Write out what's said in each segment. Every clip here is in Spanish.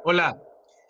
Hola,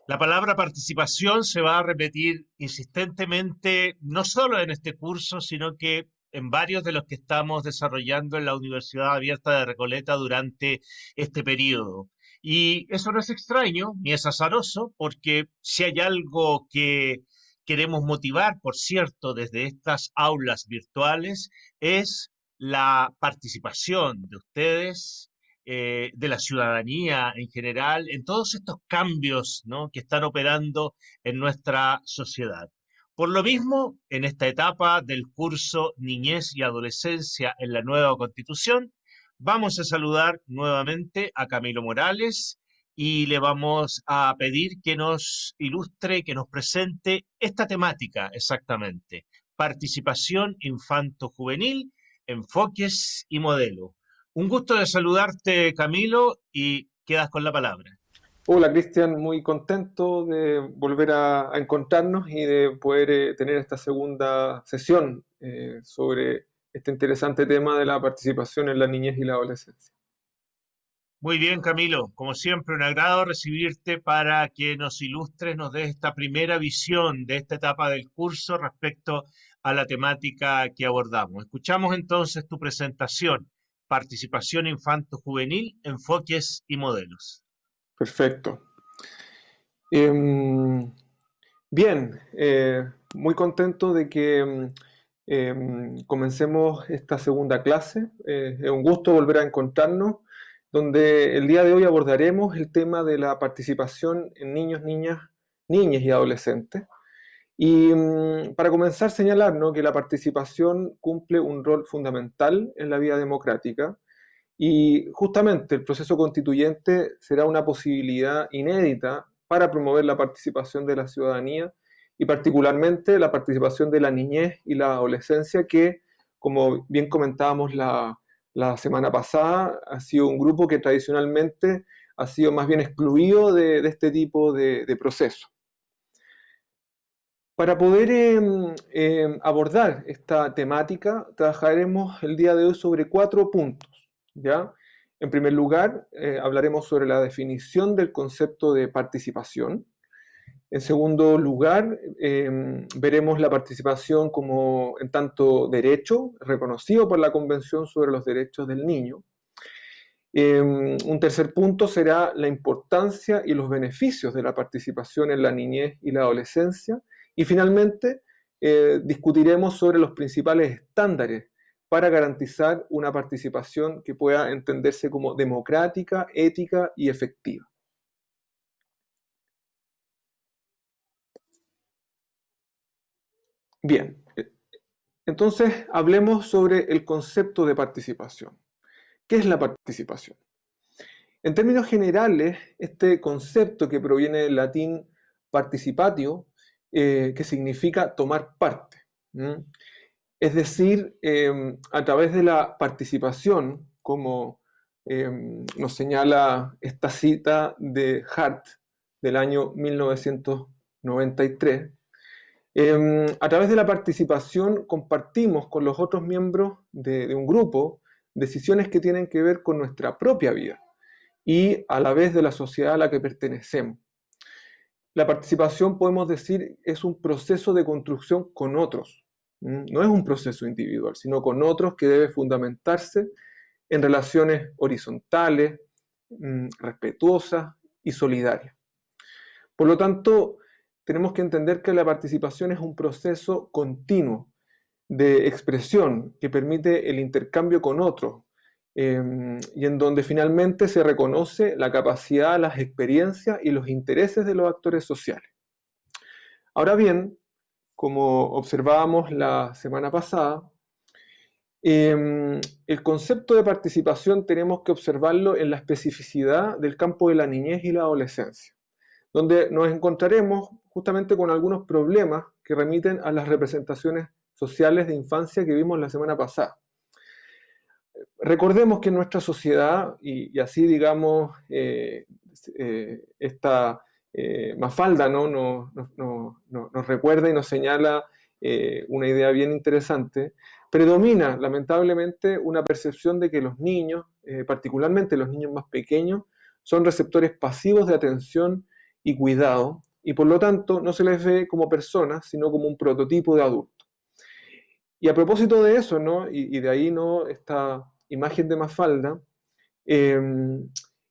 la palabra participación se va a repetir insistentemente, no solo en este curso, sino que en varios de los que estamos desarrollando en la Universidad Abierta de Recoleta durante este periodo. Y eso no es extraño ni es azaroso, porque si hay algo que queremos motivar, por cierto, desde estas aulas virtuales, es la participación de ustedes, de la ciudadanía en general, en todos estos cambios, ¿no?, que están operando en nuestra sociedad. Por lo mismo, en esta etapa del curso Niñez y Adolescencia en la nueva Constitución, vamos a saludar nuevamente a Camilo Morales y le vamos a pedir que nos ilustre, que nos presente esta temática exactamente: participación infanto-juvenil, enfoques y modelos. Un gusto de saludarte, Camilo, y quedas con la palabra. Hola Cristian, muy contento de volver a encontrarnos y de poder tener esta segunda sesión sobre este interesante tema de la participación en la niñez y la adolescencia. Muy bien, Camilo, como siempre, un agrado recibirte para que nos ilustres, nos des esta primera visión de esta etapa del curso respecto a la temática que abordamos. Escuchamos entonces tu presentación: participación infanto-juvenil, enfoques y modelos. Perfecto. Em, Bien, muy contento de que comencemos esta segunda clase. Es un gusto volver a encontrarnos, donde el día de hoy abordaremos el tema de la participación en niños, niñas y adolescentes. Y para comenzar, señalar, ¿no?, que la participación cumple un rol fundamental en la vida democrática y justamente el proceso constituyente será una posibilidad inédita para promover la participación de la ciudadanía y particularmente la participación de la niñez y la adolescencia que, como bien comentábamos la semana pasada, ha sido un grupo que tradicionalmente ha sido más bien excluido de este tipo de proceso. Para poder abordar esta temática, trabajaremos el día de hoy sobre 4 puntos, ¿ya? En primer lugar, hablaremos sobre la definición del concepto de participación. En segundo lugar, veremos la participación como en tanto derecho reconocido por la Convención sobre los Derechos del Niño. Un tercer punto será la importancia y los beneficios de la participación en la niñez y la adolescencia. Y finalmente, discutiremos sobre los principales estándares para garantizar una participación que pueda entenderse como democrática, ética y efectiva. Bien, entonces hablemos sobre el concepto de participación. ¿Qué es la participación? En términos generales, este concepto que proviene del latín participatio, que significa tomar parte, ¿m? Es decir, a través de la participación, como nos señala esta cita de Hart del año 1993, a través de la participación compartimos con los otros miembros de un grupo decisiones que tienen que ver con nuestra propia vida y a la vez de la sociedad a la que pertenecemos. La participación, podemos decir, es un proceso de construcción con otros. No es un proceso individual, sino con otros que debe fundamentarse en relaciones horizontales, respetuosas y solidarias. Por lo tanto, tenemos que entender que la participación es un proceso continuo de expresión que permite el intercambio con otros, y en donde finalmente se reconoce la capacidad, las experiencias y los intereses de los actores sociales. Ahora bien, como observábamos la semana pasada, el concepto de participación tenemos que observarlo en la especificidad del campo de la niñez y la adolescencia, donde nos encontraremos justamente con algunos problemas que remiten a las representaciones sociales de infancia que vimos la semana pasada. Recordemos que en nuestra sociedad, y así digamos, esta Mafalda, ¿no?, nos recuerda y nos señala una idea bien interesante. Predomina lamentablemente una percepción de que los niños, particularmente los niños más pequeños, son receptores pasivos de atención y cuidado, y por lo tanto no se les ve como personas, sino como un prototipo de adulto. Y a propósito de eso, ¿no? Y de ahí, ¿no? Esta imagen de Mafalda, eh,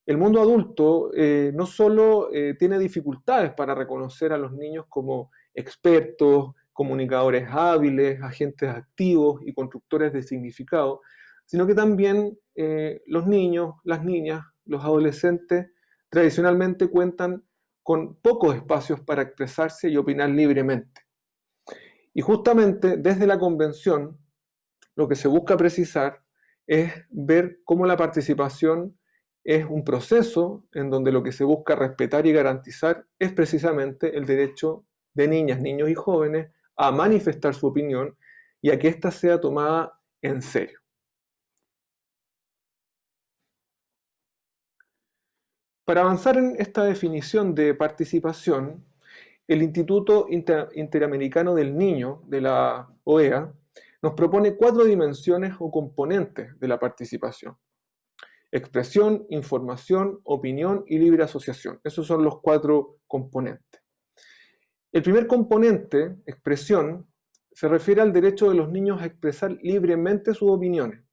el mundo adulto no solo tiene dificultades para reconocer a los niños como expertos, comunicadores hábiles, agentes activos y constructores de significado, sino que también los niños, las niñas, los adolescentes tradicionalmente cuentan con pocos espacios para expresarse y opinar libremente. Y justamente desde la convención, lo que se busca precisar es ver cómo la participación es un proceso en donde lo que se busca respetar y garantizar es precisamente el derecho de niñas, niños y jóvenes a manifestar su opinión y a que ésta sea tomada en serio. Para avanzar en esta definición de participación, el Instituto Interamericano del Niño de la OEA nos propone 4 dimensiones o componentes de la participación: expresión, información, opinión y libre asociación. Esos son los 4 componentes. El primer componente, expresión, se refiere al derecho de los niños a expresar libremente sus opiniones.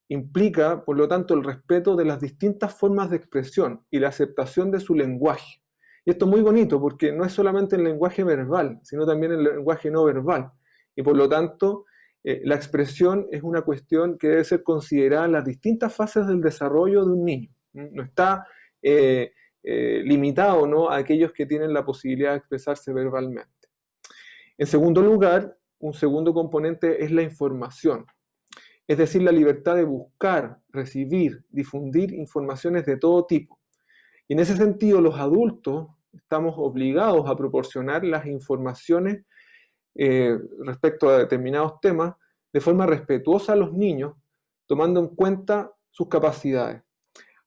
Implica, por lo tanto, el respeto de las distintas formas de expresión y la aceptación de su lenguaje. Y esto es muy bonito porque no es solamente el lenguaje verbal, sino también el lenguaje no verbal. Y por lo tanto, la expresión es una cuestión que debe ser considerada en las distintas fases del desarrollo de un niño. No está limitado, ¿no?, a aquellos que tienen la posibilidad de expresarse verbalmente. En segundo lugar, un segundo componente es la información, es decir, la libertad de buscar, recibir, difundir informaciones de todo tipo. Y en ese sentido, los adultos estamos obligados a proporcionar las informaciones respecto a determinados temas de forma respetuosa a los niños, tomando en cuenta sus capacidades.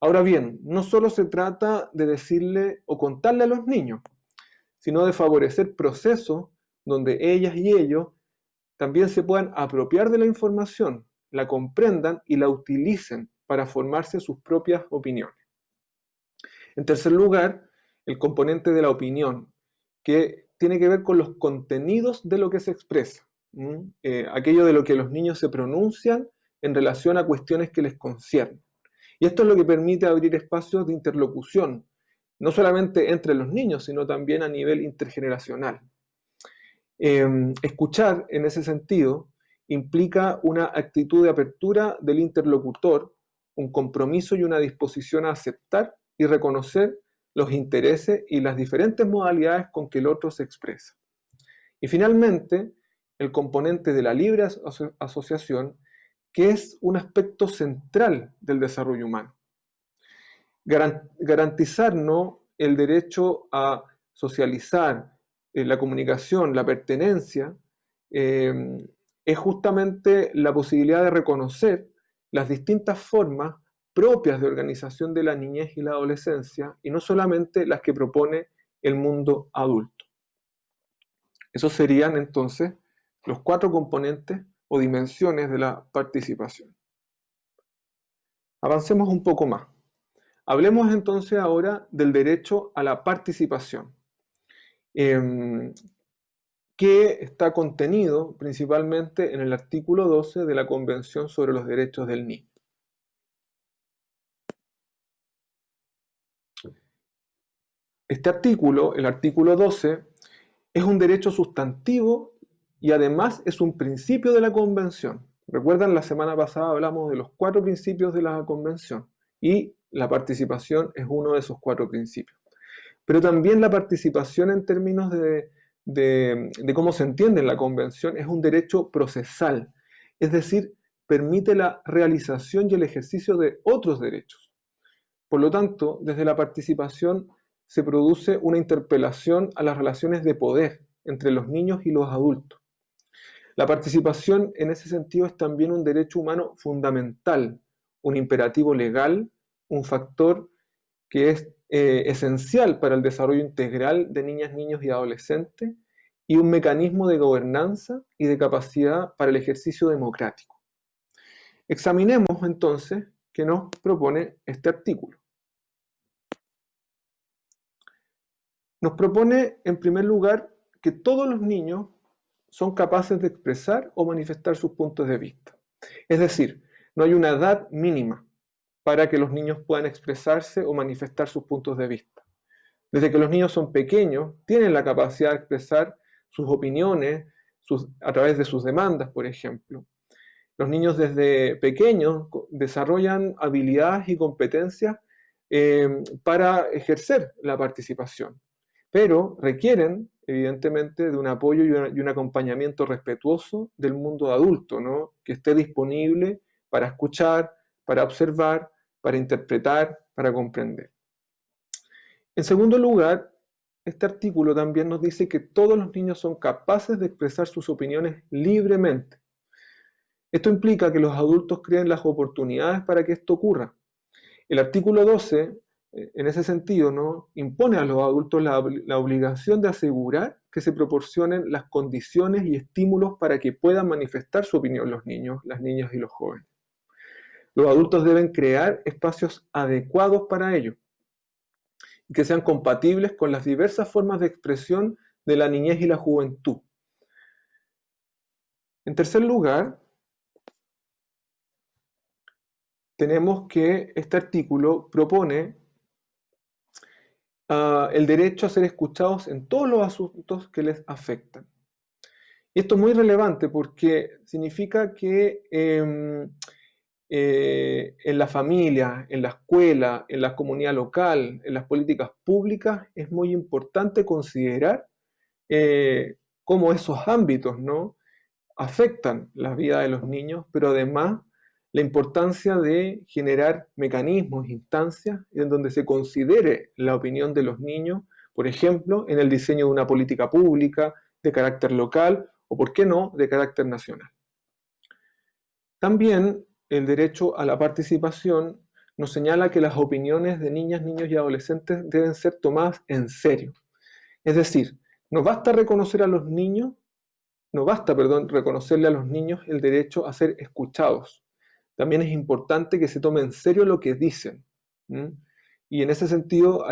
Ahora bien, no solo se trata de decirle o contarle a los niños, sino de favorecer procesos donde ellas y ellos también se puedan apropiar de la información, la comprendan y la utilicen para formarse sus propias opiniones. En tercer lugar, el componente de la opinión, que tiene que ver con los contenidos de lo que se expresa, aquello de lo que los niños se pronuncian en relación a cuestiones que les conciernen. Y esto es lo que permite abrir espacios de interlocución, no solamente entre los niños, sino también a nivel intergeneracional. Escuchar, en ese sentido, implica una actitud de apertura del interlocutor, un compromiso y una disposición a aceptar y reconocer los intereses y las diferentes modalidades con que el otro se expresa. Y finalmente, el componente de la libre asociación, que es un aspecto central del desarrollo humano. Garantizarnos el derecho a socializar, la comunicación, la pertenencia, es justamente la posibilidad de reconocer las distintas formas propias de organización de la niñez y la adolescencia, y no solamente las que propone el mundo adulto. Esos serían entonces los 4 componentes o dimensiones de la participación. Avancemos un poco más. Hablemos entonces ahora del derecho a la participación, que está contenido principalmente en el artículo 12 de la Convención sobre los Derechos del Niño. Este artículo, el artículo 12, es un derecho sustantivo y además es un principio de la Convención. Recuerdan, la semana pasada hablamos de los 4 principios de la Convención y la participación es uno de esos 4 principios. Pero también la participación, en términos de cómo se entiende en la Convención, es un derecho procesal, es decir, permite la realización y el ejercicio de otros derechos. Por lo tanto, desde la participación se produce una interpelación a las relaciones de poder entre los niños y los adultos. La participación, en ese sentido, es también un derecho humano fundamental, un imperativo legal, un factor que es esencial para el desarrollo integral de niñas, niños y adolescentes, y un mecanismo de gobernanza y de capacidad para el ejercicio democrático. Examinemos entonces qué nos propone este artículo. nos propone, en primer lugar, que todos los niños son capaces de expresar o manifestar sus puntos de vista. Es decir, no hay una edad mínima para que los niños puedan expresarse o manifestar sus puntos de vista. Desde que los niños son pequeños, tienen la capacidad de expresar sus opiniones a través de sus demandas, por ejemplo. Los niños desde pequeños desarrollan habilidades y competencias para ejercer la participación, pero requieren, evidentemente, de un apoyo y un acompañamiento respetuoso del mundo adulto, ¿no? Que esté disponible para escuchar, para observar, para interpretar, para comprender. En segundo lugar, este artículo también nos dice que todos los niños son capaces de expresar sus opiniones libremente. Esto implica que los adultos creen las oportunidades para que esto ocurra. El artículo 12, en ese sentido, ¿no?, impone a los adultos la obligación de asegurar que se proporcionen las condiciones y estímulos para que puedan manifestar su opinión los niños, las niñas y los jóvenes. Los adultos deben crear espacios adecuados para ello y que sean compatibles con las diversas formas de expresión de la niñez y la juventud. En tercer lugar, tenemos que este artículo propone el derecho a ser escuchados en todos los asuntos que les afectan. Y esto es muy relevante porque significa que en la familia, en la escuela, en la comunidad local, en las políticas públicas, es muy importante considerar cómo esos ámbitos, ¿no?, afectan la vida de los niños, pero además la importancia de generar mecanismos, instancias en donde se considere la opinión de los niños, por ejemplo, en el diseño de una política pública de carácter local o, por qué no, de carácter nacional. También el derecho a la participación nos señala que las opiniones de niñas, niños y adolescentes deben ser tomadas en serio. Es decir, no basta reconocer a los niños, reconocerle a los niños el derecho a ser escuchados. También es importante que se tome en serio lo que dicen. Y en ese sentido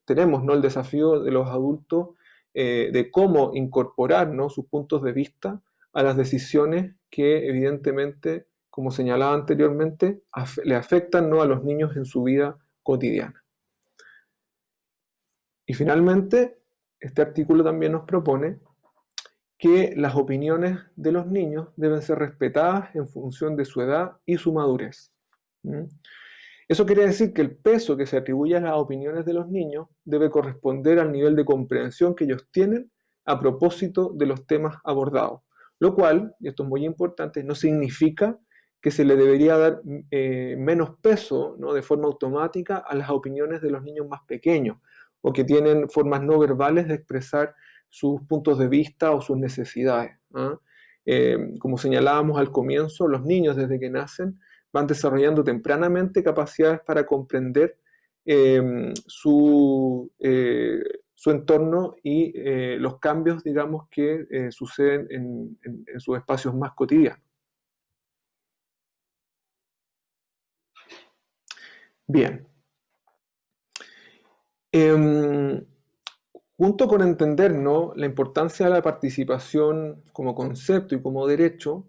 tenemos, ¿no?, el desafío de los adultos de cómo incorporar, ¿no?, sus puntos de vista a las decisiones que evidentemente, como señalaba anteriormente, le afectan, ¿no?, a los niños en su vida cotidiana. Y finalmente, este artículo también nos propone que las opiniones de los niños deben ser respetadas en función de su edad y su madurez. Eso quiere decir que el peso que se atribuye a las opiniones de los niños debe corresponder al nivel de comprensión que ellos tienen a propósito de los temas abordados. Lo cual, y esto es muy importante, no significa que se le debería dar menos peso, ¿no?, de forma automática a las opiniones de los niños más pequeños o que tienen formas no verbales de expresar sus puntos de vista o sus necesidades. Como señalábamos al comienzo, los niños desde que nacen van desarrollando tempranamente capacidades para comprender su entorno y los cambios, digamos, que suceden en sus espacios más cotidianos. Bien. Junto con entender, ¿no?, la importancia de la participación como concepto y como derecho,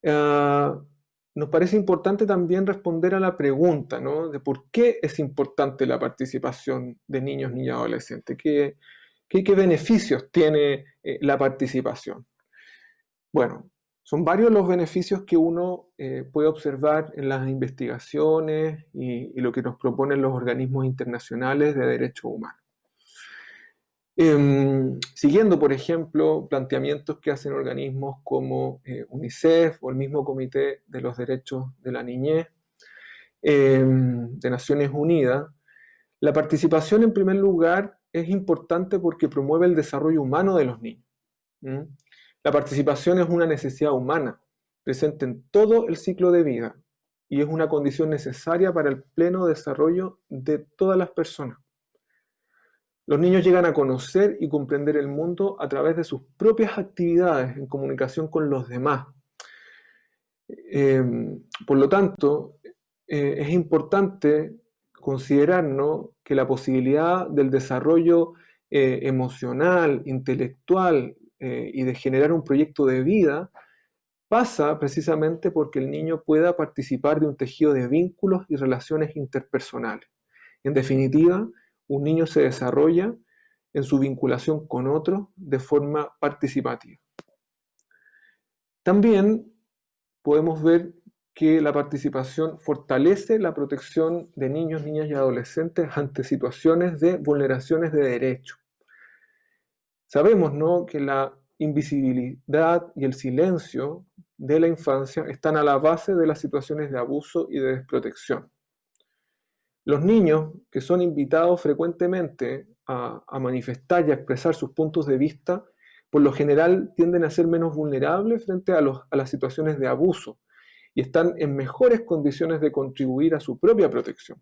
nos parece importante también responder a la pregunta, ¿no?, de por qué es importante la participación de niños, niñas y adolescentes. ¿Qué beneficios tiene la participación? Bueno, son varios los beneficios que uno puede observar en las investigaciones y lo que nos proponen los organismos internacionales de derechos humanos. Siguiendo, por ejemplo, planteamientos que hacen organismos como UNICEF o el mismo Comité de los Derechos de la Niñez de Naciones Unidas, la participación, en primer lugar, es importante porque promueve el desarrollo humano de los niños. La participación es una necesidad humana, presente en todo el ciclo de vida, y es una condición necesaria para el pleno desarrollo de todas las personas. Los niños llegan a conocer y comprender el mundo a través de sus propias actividades en comunicación con los demás. Por lo tanto, es importante considerar, ¿no?, que la posibilidad del desarrollo emocional, intelectual y de generar un proyecto de vida, pasa precisamente porque el niño pueda participar de un tejido de vínculos y relaciones interpersonales. En definitiva, un niño se desarrolla en su vinculación con otros de forma participativa. También podemos ver que la participación fortalece la protección de niños, niñas y adolescentes ante situaciones de vulneraciones de derechos. Sabemos, ¿no?, que la invisibilidad y el silencio de la infancia están a la base de las situaciones de abuso y de desprotección. Los niños que son invitados frecuentemente a manifestar y a expresar sus puntos de vista, por lo general tienden a ser menos vulnerables frente a las situaciones de abuso y están en mejores condiciones de contribuir a su propia protección.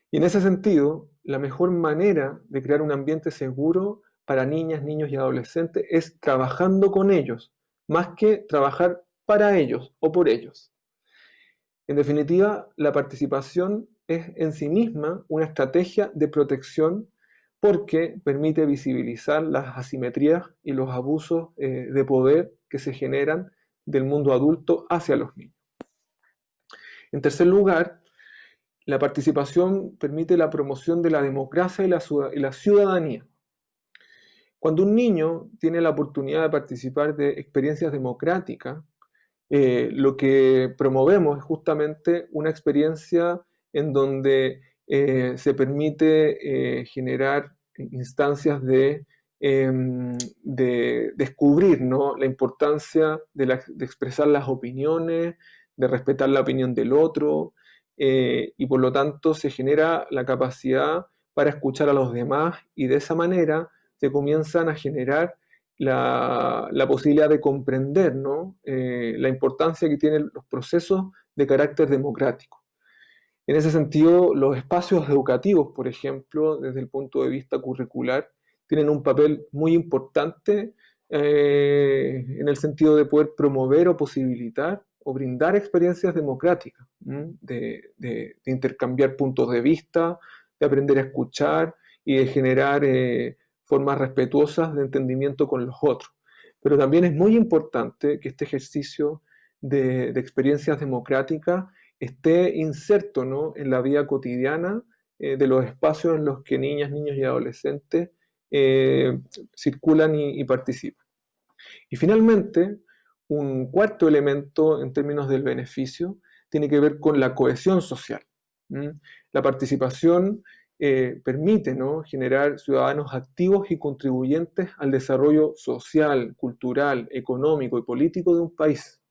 Y en ese sentido, la mejor manera de crear un ambiente seguro para niñas, niños y adolescentes es trabajando con ellos, más que trabajar para ellos o por ellos. En definitiva, la participación es en sí misma una estrategia de protección porque permite visibilizar las asimetrías y los abusos de poder que se generan del mundo adulto hacia los niños. En tercer lugar, la participación permite la promoción de la democracia y la ciudadanía. Cuando un niño tiene la oportunidad de participar de experiencias democráticas, lo que promovemos es justamente una experiencia en donde se permite generar instancias de descubrir, ¿no?, la importancia de expresar las opiniones, de respetar la opinión del otro, y por lo tanto se genera la capacidad para escuchar a los demás y de esa manera se comienzan a generar la posibilidad de comprender, ¿no?, la importancia que tienen los procesos de carácter democrático. En ese sentido, los espacios educativos, por ejemplo, desde el punto de vista curricular, tienen un papel muy importante en el sentido de poder promover o posibilitar o brindar experiencias democráticas, de intercambiar puntos de vista, de aprender a escuchar y de generar formas respetuosas de entendimiento con los otros. Pero también es muy importante que este ejercicio de experiencias democráticas esté inserto, ¿no?, en la vida cotidiana de los espacios en los que niñas, niños y adolescentes circulan y participan. Y finalmente, un cuarto elemento en términos del beneficio tiene que ver con la cohesión social. La participación permite, ¿no?, generar ciudadanos activos y contribuyentes al desarrollo social, cultural, económico y político de un país.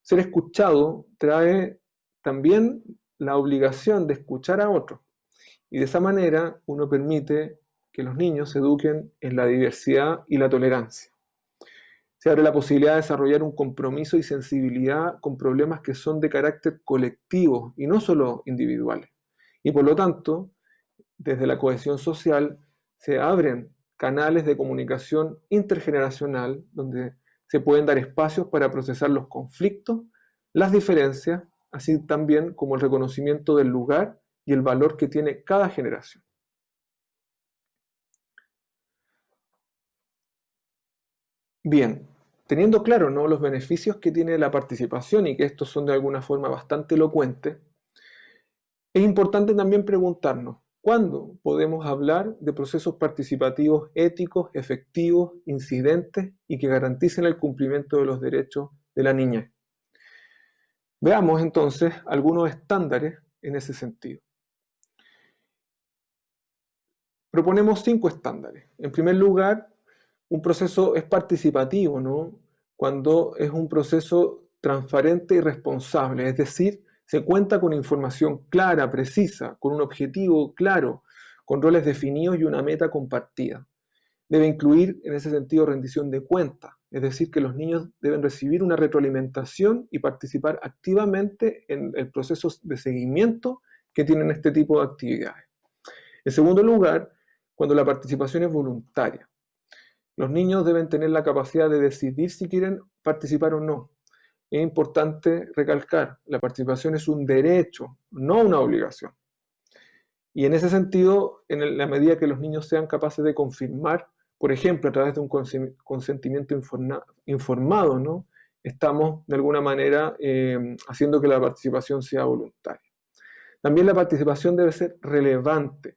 Ser escuchado trae también la obligación de escuchar a otros. Y de esa manera uno permite que los niños se eduquen en la diversidad y la tolerancia. Se abre la posibilidad de desarrollar un compromiso y sensibilidad con problemas que son de carácter colectivo y no solo individuales. Y por lo tanto, desde la cohesión social se abren canales de comunicación intergeneracional donde se pueden dar espacios para procesar los conflictos, las diferencias, así también como el reconocimiento del lugar y el valor que tiene cada generación. Bien, teniendo claro, ¿no?, los beneficios que tiene la participación y que estos son de alguna forma bastante elocuentes, es importante también preguntarnos, ¿cuándo podemos hablar de procesos participativos éticos, efectivos, incidentes y que garanticen el cumplimiento de los derechos de la niñez? Veamos entonces algunos estándares en ese sentido. Proponemos 5 estándares. En primer lugar, un proceso es participativo, ¿no?, cuando es un proceso transparente y responsable, es decir, se cuenta con información clara, precisa, con un objetivo claro, con roles definidos y una meta compartida. Debe incluir, en ese sentido, rendición de cuentas, es decir, que los niños deben recibir una retroalimentación y participar activamente en el proceso de seguimiento que tienen este tipo de actividades. En segundo lugar, cuando la participación es voluntaria. Los niños deben tener la capacidad de decidir si quieren participar o no. Es importante recalcar, la participación es un derecho, no una obligación. Y en ese sentido, en la medida que los niños sean capaces de confirmar, por ejemplo, a través de un consentimiento informado, ¿no? Estamos de alguna manera haciendo que la participación sea voluntaria. También la participación debe ser relevante,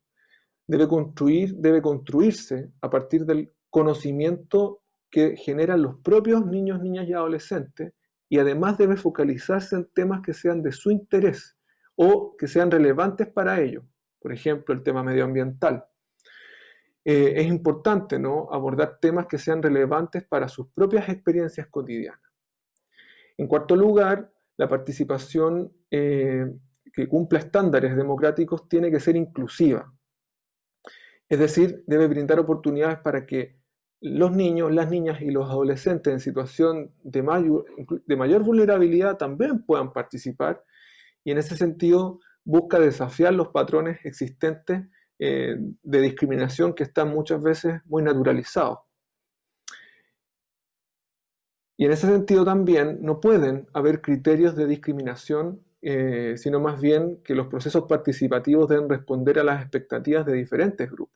debe construirse a partir del conocimiento que generan los propios niños, niñas y adolescentes, y además debe focalizarse en temas que sean de su interés o que sean relevantes para ellos. Por ejemplo, el tema medioambiental. Es importante, ¿no?, abordar temas que sean relevantes para sus propias experiencias cotidianas. En cuarto lugar, la participación que cumpla estándares democráticos tiene que ser inclusiva. Es decir, debe brindar oportunidades para que los niños, las niñas y los adolescentes en situación de mayor vulnerabilidad también puedan participar, y en ese sentido busca desafiar los patrones existentes de discriminación que están muchas veces muy naturalizados. Y en ese sentido también no pueden haber criterios de discriminación, sino más bien que los procesos participativos deben responder a las expectativas de diferentes grupos.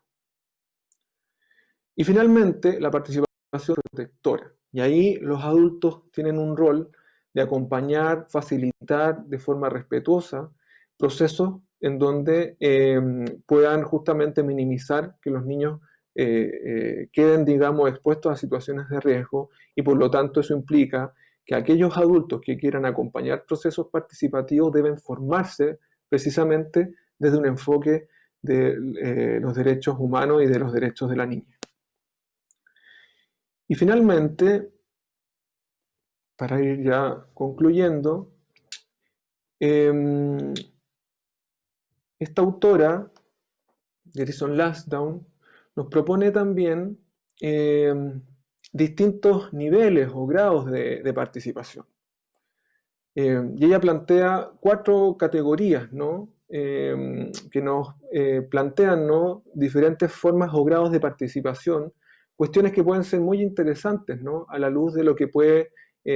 Y finalmente, la participación protectora. Y ahí los adultos tienen un rol de acompañar, facilitar de forma respetuosa procesos en donde puedan justamente minimizar que los niños queden, digamos, expuestos a situaciones de riesgo, y por lo tanto eso implica que aquellos adultos que quieran acompañar procesos participativos deben formarse precisamente desde un enfoque de los derechos humanos y de los derechos de la niña. Y finalmente, para ir ya concluyendo, esta autora, Alison Lansdowne, nos propone también distintos niveles o grados de participación. Y ella plantea 4 categorías, ¿no?, que nos plantean, ¿no?, diferentes formas o grados de participación, cuestiones que pueden ser muy interesantes, ¿no?, a la luz de lo que puede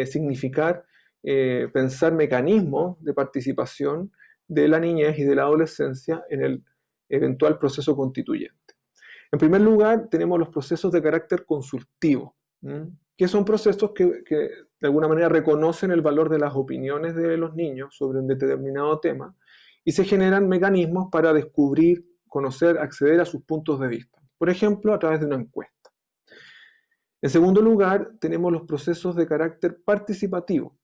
significar pensar mecanismos de participación de la niñez y de la adolescencia en el eventual proceso constituyente. En primer lugar, tenemos los procesos de carácter consultivo, que son procesos que de alguna manera reconocen el valor de las opiniones de los niños sobre un determinado tema, y se generan mecanismos para descubrir, conocer, acceder a sus puntos de vista, por ejemplo, a través de una encuesta. En segundo lugar, tenemos los procesos de carácter participativo,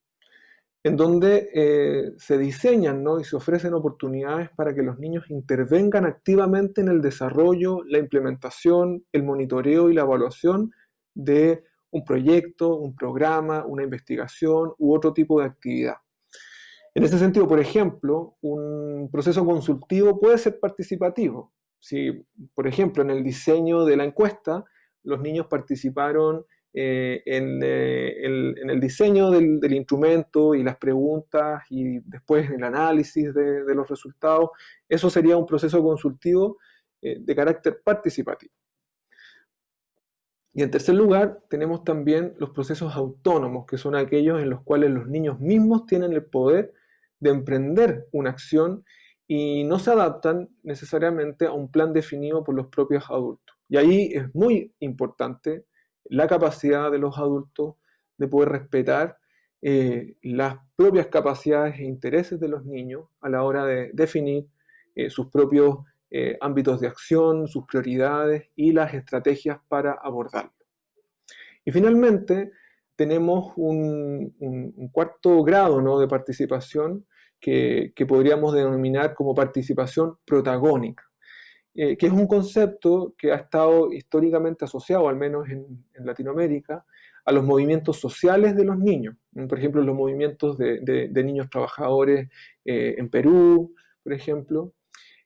en donde se diseñan, ¿no?, y se ofrecen oportunidades para que los niños intervengan activamente en el desarrollo, la implementación, el monitoreo y la evaluación de un proyecto, un programa, una investigación u otro tipo de actividad. En ese sentido, por ejemplo, un proceso consultivo puede ser participativo. Si, por ejemplo, en el diseño de la encuesta, los niños participaron en el diseño del instrumento y las preguntas, y después en el análisis de los resultados, eso sería un proceso consultivo de carácter participativo. Y en tercer lugar, tenemos también los procesos autónomos, que son aquellos en los cuales los niños mismos tienen el poder de emprender una acción y no se adaptan necesariamente a un plan definido por los propios adultos. Y ahí es muy importante la capacidad de los adultos de poder respetar las propias capacidades e intereses de los niños a la hora de definir sus propios ámbitos de acción, sus prioridades y las estrategias para abordarlo. Y finalmente, tenemos un cuarto grado, ¿no?, de participación que podríamos denominar como participación protagónica, que es un concepto que ha estado históricamente asociado, al menos en Latinoamérica, a los movimientos sociales de los niños. Por ejemplo, los movimientos de niños trabajadores en Perú, por ejemplo.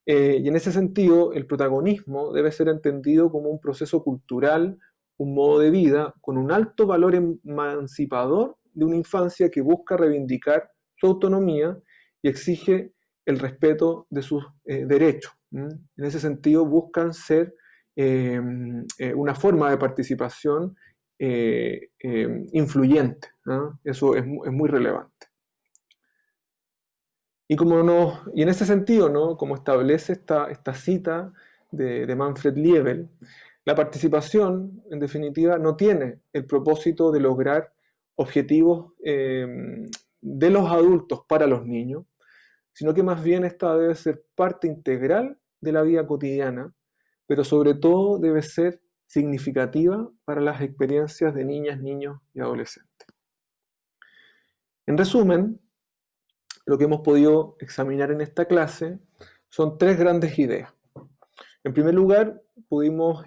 Y en ese sentido, el protagonismo debe ser entendido como un proceso cultural, un modo de vida con un alto valor emancipador de una infancia que busca reivindicar su autonomía y exige el respeto de sus derechos. En ese sentido, buscan ser una forma de participación influyente, ¿no? Eso es muy relevante. Y en ese sentido, ¿no? Como establece esta cita de Manfred Liebel, la participación, en definitiva, no tiene el propósito de lograr objetivos de los adultos para los niños, sino que más bien esta debe ser parte integral de la vida cotidiana, pero sobre todo debe ser significativa para las experiencias de niñas, niños y adolescentes. En resumen, lo que hemos podido examinar en esta clase son tres grandes ideas. En primer lugar, pudimos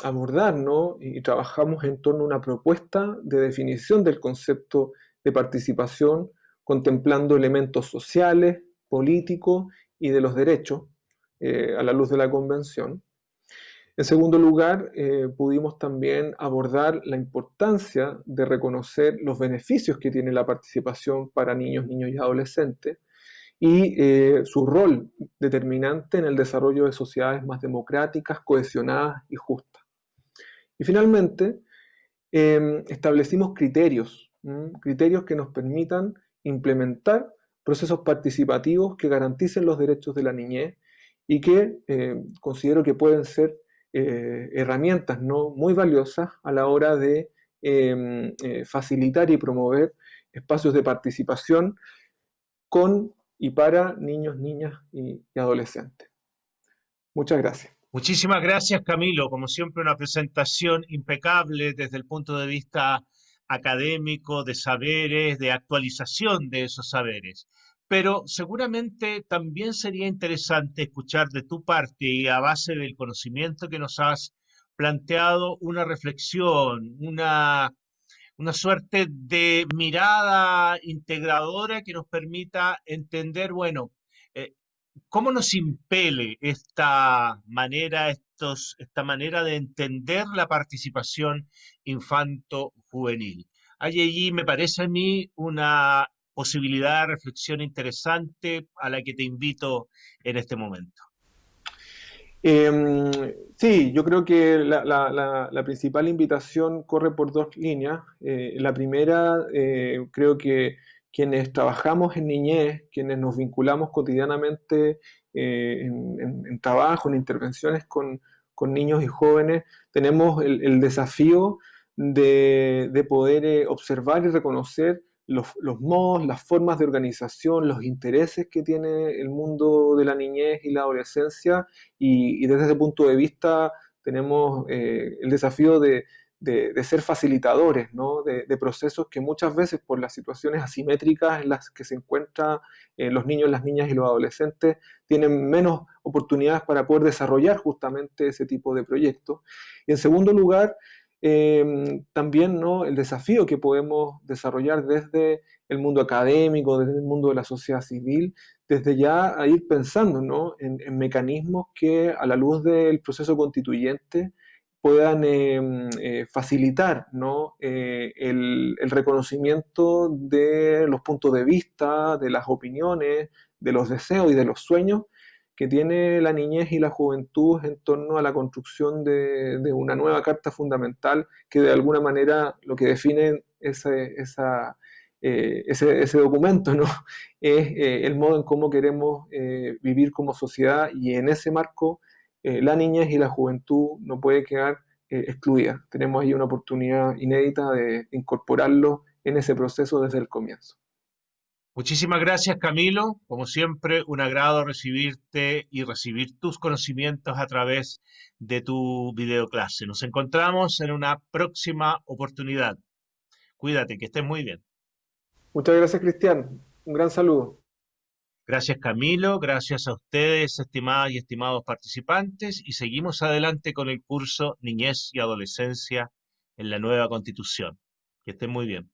abordar, ¿no? y trabajamos en torno a una propuesta de definición del concepto de participación, contemplando elementos sociales, políticos y de los derechos a la luz de la Convención. En segundo lugar, pudimos también abordar la importancia de reconocer los beneficios que tiene la participación para niños, niños y adolescentes y su rol determinante en el desarrollo de sociedades más democráticas, cohesionadas y justas. Y finalmente, establecimos criterios que nos permitan implementar procesos participativos que garanticen los derechos de la niñez y que considero que pueden ser herramientas, ¿no? muy valiosas a la hora de facilitar y promover espacios de participación con y para niños, niñas y adolescentes. Muchas gracias. Muchísimas gracias, Camilo. Como siempre, una presentación impecable desde el punto de vista académico, de saberes, de actualización de esos saberes. Pero seguramente también sería interesante escuchar de tu parte y a base del conocimiento que nos has planteado una reflexión, una suerte de mirada integradora que nos permita entender, bueno, eh, cómo nos impele esta manera de entender la participación infanto-juvenil. Hay allí, me parece a mí, una posibilidad de reflexión interesante a la que te invito en este momento. Sí, yo creo que la principal invitación corre por dos líneas. La primera, creo que quienes trabajamos en niñez, quienes nos vinculamos cotidianamente en trabajo, en intervenciones con niños y jóvenes, tenemos el desafío de poder observar y reconocer los modos, las formas de organización, los intereses que tiene el mundo de la niñez y la adolescencia y desde ese punto de vista tenemos el desafío de ser facilitadores, ¿no? de procesos que muchas veces por las situaciones asimétricas en las que se encuentran los niños, las niñas y los adolescentes tienen menos oportunidades para poder desarrollar justamente ese tipo de proyectos. Y en segundo lugar, también, ¿no? el desafío que podemos desarrollar desde el mundo académico, desde el mundo de la sociedad civil, desde ya a ir pensando, ¿no? en mecanismos que a la luz del proceso constituyente puedan facilitar, ¿no? el reconocimiento de los puntos de vista, de las opiniones, de los deseos y de los sueños que tiene la niñez y la juventud en torno a la construcción de una nueva carta fundamental que de alguna manera lo que define ese documento, ¿no? es el modo en cómo queremos vivir como sociedad y en ese marco la niñez y la juventud no puede quedar excluida. Tenemos ahí una oportunidad inédita de incorporarlo en ese proceso desde el comienzo. Muchísimas gracias, Camilo. Como siempre, un agrado recibirte y recibir tus conocimientos a través de tu videoclase. Nos encontramos en una próxima oportunidad. Cuídate, que estés muy bien. Muchas gracias, Cristian. Un gran saludo. Gracias, Camilo. Gracias a ustedes, estimadas y estimados participantes. Y seguimos adelante con el curso Niñez y Adolescencia en la nueva Constitución. Que estén muy bien.